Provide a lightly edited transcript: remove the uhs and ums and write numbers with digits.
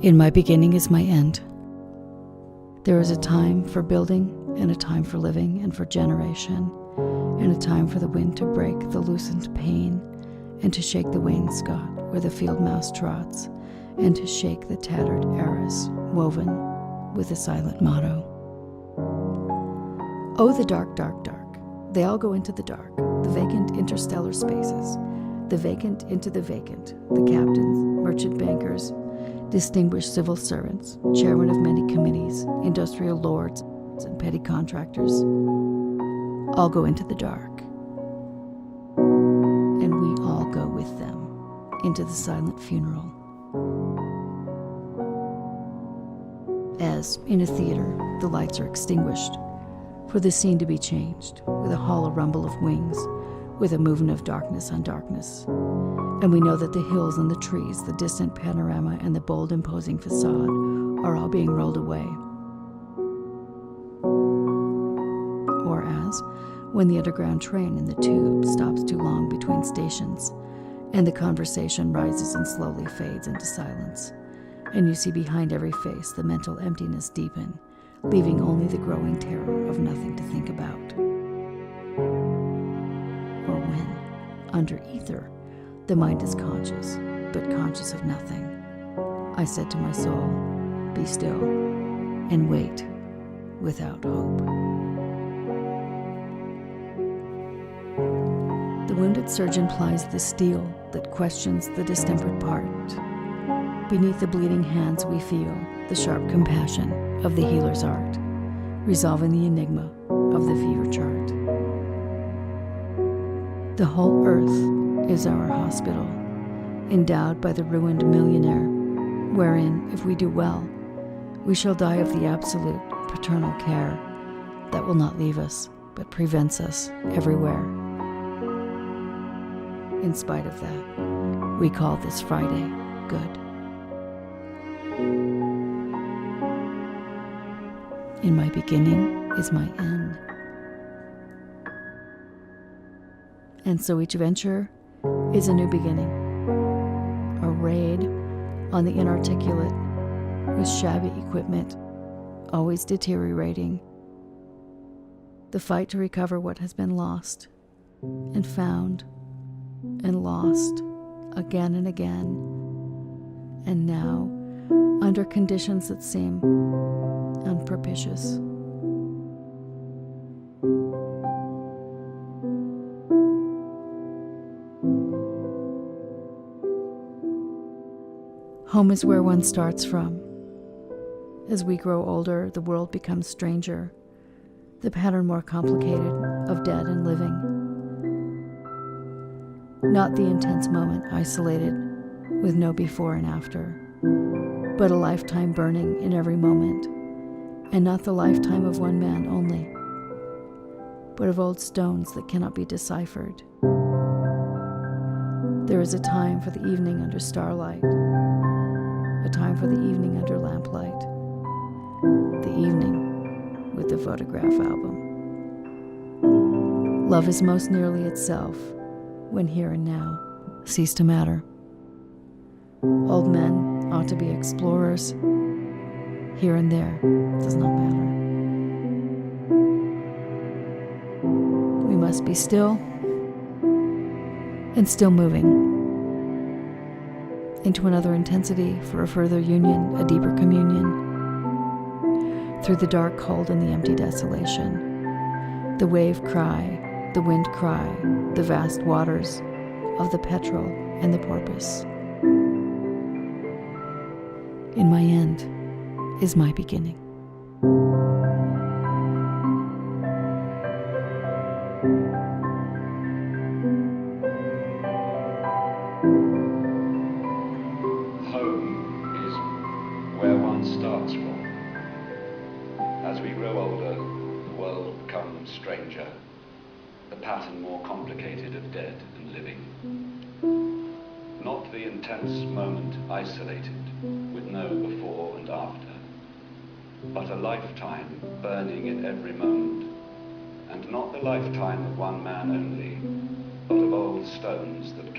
In my beginning is my end. There is a time for building, and a time for living and for generation, and a time for the wind to break the loosened pane, and to shake the wainscot where the field mouse trots, and to shake the tattered arras woven with a silent motto. Oh, the dark, dark, dark. They all go into the dark, the vacant interstellar spaces, the vacant into the vacant, the captains, merchant bankers, distinguished civil servants, chairmen of many committees, industrial lords, and petty contractors, all go into the dark. And we all go with them into the silent funeral. As, in a theater, the lights are extinguished, for the scene to be changed, with a hollow rumble of wings, with a movement of darkness on darkness. And we know that the hills and the trees, the distant panorama and the bold imposing facade are all being rolled away. Or as, when the underground train in the tube stops too long between stations, and the conversation rises and slowly fades into silence, and you see behind every face the mental emptiness deepen, leaving only the growing terror of nothing to think about. Or when, under ether, the mind is conscious, but conscious of nothing, I said to my soul, be still, and wait, without hope. The wounded surgeon plies the steel that questions the distempered part. Beneath the bleeding hands we feel the sharp compassion of the healer's art, resolving the enigma of the fever chart. The whole earth is our hospital, endowed by the ruined millionaire, wherein, if we do well, we shall die of the absolute paternal care that will not leave us, but prevents us everywhere. In spite of that, we call this Friday good. In my beginning is my end. And so each venture is a new beginning, a raid on the inarticulate with shabby equipment, always deteriorating, the fight to recover what has been lost and found and lost again and again, and now under conditions that seem unpropitious. Home is where one starts from. As we grow older, the world becomes stranger, the pattern more complicated of dead and living. Not the intense moment isolated with no before and after, but a lifetime burning in every moment, and not the lifetime of one man only, but of old stones that cannot be deciphered. There is a time for the evening under starlight, a time for the evening under lamplight, the evening with the photograph album. Love is most nearly itself when here and now cease to matter. Old men ought to be explorers. Here and there does not matter. We must be still and still moving into another intensity for a further union, a deeper communion. Through the dark cold and the empty desolation, the wave cry, the wind cry, the vast waters of the petrel and the porpoise. In my end is my beginning. Starts from. As we grow older, the world becomes stranger, the pattern more complicated of dead and living. Not the intense moment isolated, with no before and after, but a lifetime burning at every moment, and not the lifetime of one man only, but of old stones that